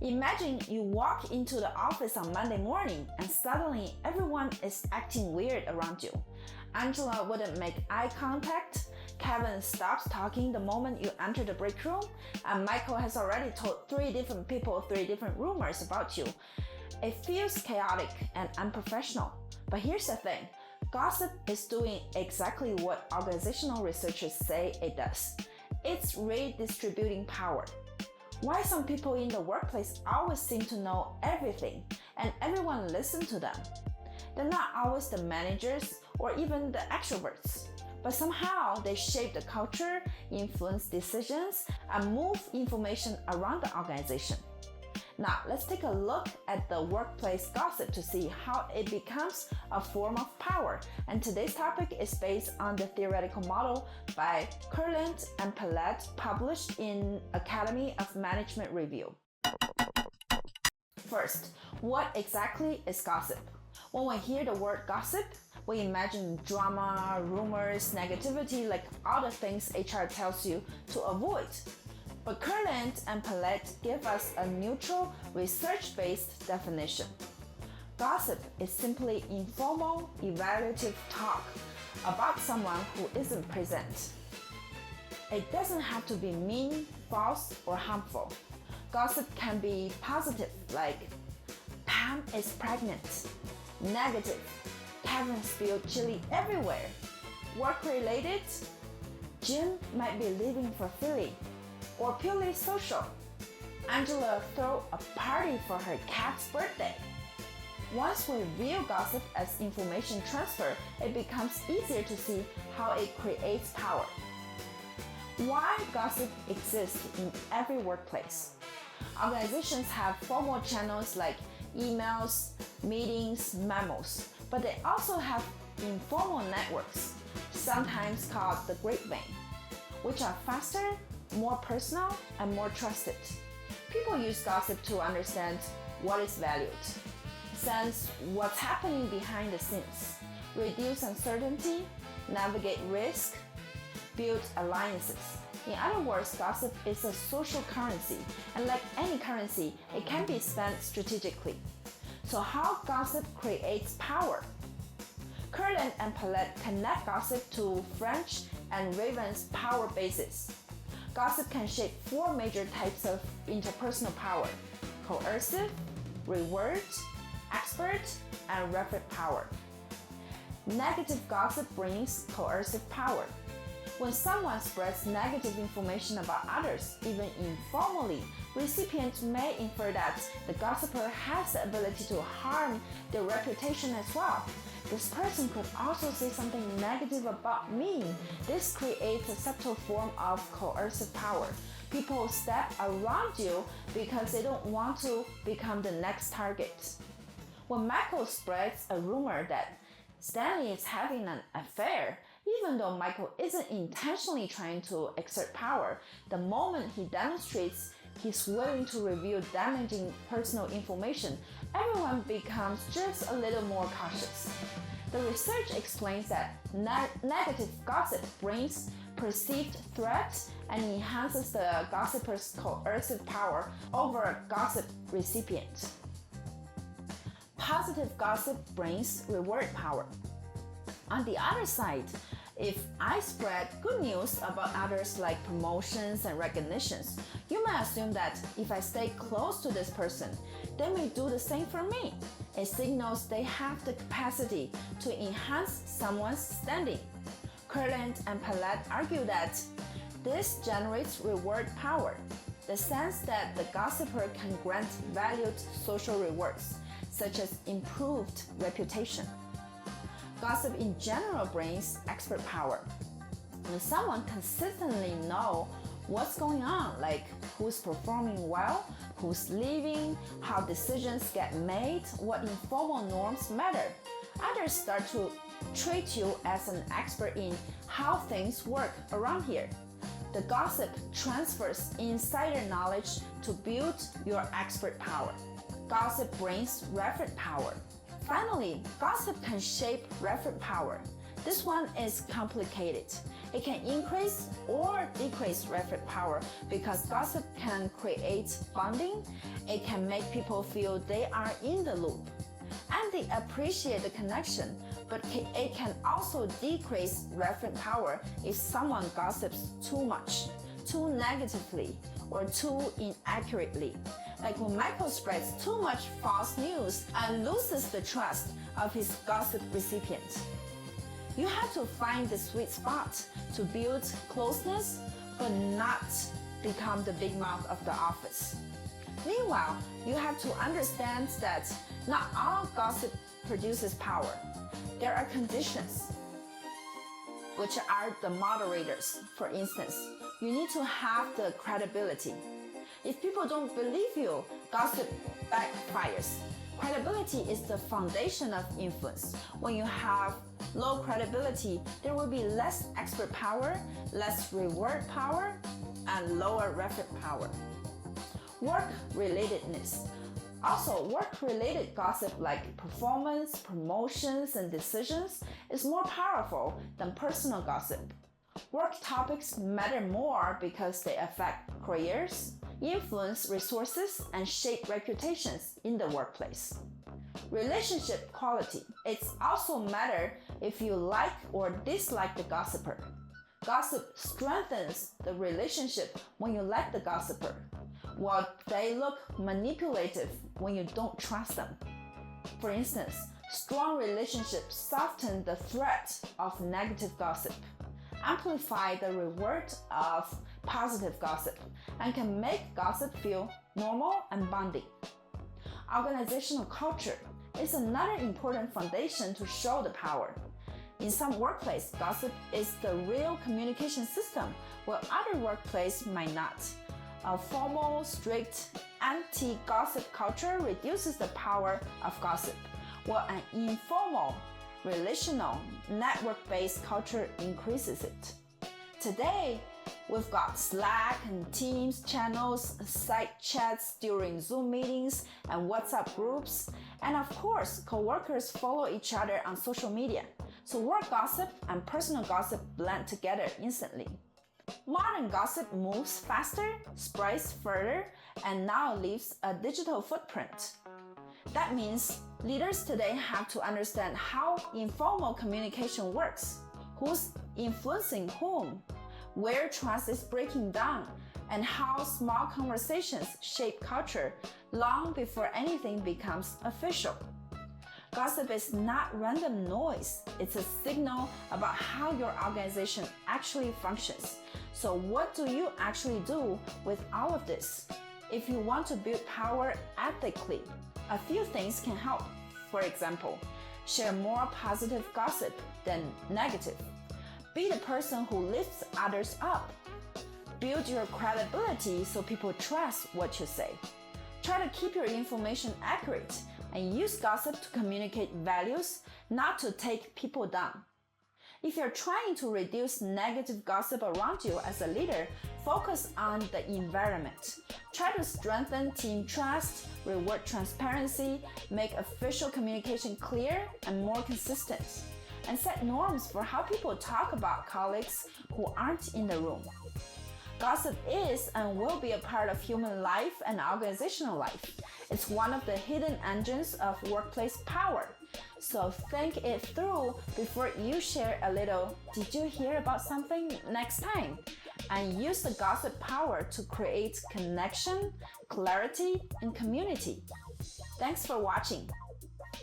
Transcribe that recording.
Imagine you walk into the office on Monday morning and suddenly everyone is acting weird around you. Angela wouldn't make eye contact, Kevin stops talking the moment you enter the break room, and Michael has already told 3 different people 3 different rumors about you. It feels chaotic and unprofessional. But here's the thing, gossip is doing exactly what organizational researchers say it does. It's redistributing power. Why some people in the workplace always seem to know everything and everyone listens to them? They're not always the managers or even the extroverts, but somehow they shape the culture, influence decisions, and move information around the organization. Now, let's take a look at the workplace gossip to see how it becomes a form of power. And today's topic is based on the theoretical model by Kurland and Pelled, published in Academy of Management Review. First, what exactly is gossip? When we hear the word gossip, we imagine drama, rumors, negativity, like all the things HR tells you to avoid. But Kurland and Pelled give us a neutral, research-based definition. Gossip is simply informal, evaluative talk about someone who isn't present. It doesn't have to be mean, false, or harmful. Gossip can be positive, like Pam is pregnant. Negative, Kevin spilled chili everywhere. Work-related, Jim might be leaving for Philly. Or purely social, Angela threw a party for her cat's birthday. Once we view gossip as information transfer, it becomes easier to see how it creates power. Why gossip exists in every workplace? Organizations have formal channels like emails, meetings, memos, but they also have informal networks, sometimes called the grapevine, which are faster, more personal, and more trusted. People use gossip to understand what is valued, sense what's happening behind the scenes, reduce uncertainty, navigate risk, build alliances. In other words, gossip is a social currency, and like any currency, it can be spent strategically. So how gossip creates power? Kurland and Pelled connect gossip to French and Raven's power bases. Gossip can shape 4 major types of interpersonal power: coercive, reward, expert, and referent power. Negative gossip brings coercive power. When someone spreads negative information about others, even informally, recipients may infer that the gossiper has the ability to harm their reputation as well. This person could also say something negative about me. This creates a subtle form of coercive power. People step around you because they don't want to become the next target. When Michael spreads a rumor that Stanley is having an affair, even though Michael isn't intentionally trying to exert power, the moment he demonstrates he's willing to reveal damaging personal information, everyone becomes just a little more cautious. The research explains that negative gossip brings perceived threat and enhances the gossiper's coercive power over a gossip recipient. Positive gossip brings reward power. On the other side, if I spread good news about others like promotions and recognitions, you may assume that if I stay close to this person, they may do the same for me. It signals they have the capacity to enhance someone's standing. Kurland and Pelled argue that this generates reward power, the sense that the gossiper can grant valued social rewards, such as improved reputation. Gossip in general brings expert power. When someone consistently knows what's going on, like who's performing well, who's leaving, how decisions get made, what informal norms matter, others start to treat you as an expert in how things work around here. The gossip transfers insider knowledge to build your expert power. Gossip brings referent power. Finally, gossip can shape referent power. This one is complicated. It can increase or decrease reference power because gossip can create bonding. It can make people feel they are in the loop and they appreciate the connection, but it can also decrease reference power if someone gossips too much, too negatively, or too inaccurately. Like when Michael spreads too much false news and loses the trust of his gossip recipient. You have to find the sweet spot to build closeness, but not become the big mouth of the office. Meanwhile, you have to understand that not all gossip produces power. There are conditions, which are the moderators. For instance, you need to have the credibility. If people don't believe you, gossip backfires. Credibility is the foundation of influence. When you have low credibility, there will be less expert power, less reward power, and lower reference power. Work-relatedness. Also, work-related gossip like performance, promotions, and decisions is more powerful than personal gossip. Work topics matter more because they affect careers, influence resources, and shape reputations in the workplace. Relationship quality. It's also matter if you like or dislike the gossiper. Gossip strengthens the relationship when you like the gossiper, while they look manipulative when you don't trust them. For instance, strong relationships soften the threat of negative gossip, amplify the reward of positive gossip, and can make gossip feel normal and bonding. Organizational culture is another important foundation to show the power. In some workplaces, gossip is the real communication system, while other workplaces might not. A formal, strict, anti-gossip culture reduces the power of gossip, while an informal, relational, network-based culture increases it. Today, we've got Slack and Teams channels, side chats during Zoom meetings, and WhatsApp groups, and of course, coworkers follow each other on social media, so work gossip and personal gossip blend together instantly. Modern gossip moves faster, spreads further, and now leaves a digital footprint. That means leaders today have to understand how informal communication works, who's influencing whom, where trust is breaking down, and how small conversations shape culture long before anything becomes official. Gossip is not random noise, it's a signal about how your organization actually functions. So what do you actually do with all of this? If you want to build power ethically, a few things can help. For example, share more positive gossip than negative. Be the person who lifts others up. Build your credibility so people trust what you say. Try to keep your information accurate and use gossip to communicate values, not to take people down. If you're trying to reduce negative gossip around you as a leader, focus on the environment. Try to strengthen team trust, reward transparency, make official communication clear and more consistent, and set norms for how people talk about colleagues who aren't in the room. Gossip is and will be a part of human life and organizational life. It's one of the hidden engines of workplace power. So think it through before you share a little "did you hear about something" next time, and use the gossip power to create connection, clarity, and community. Thanks for watching.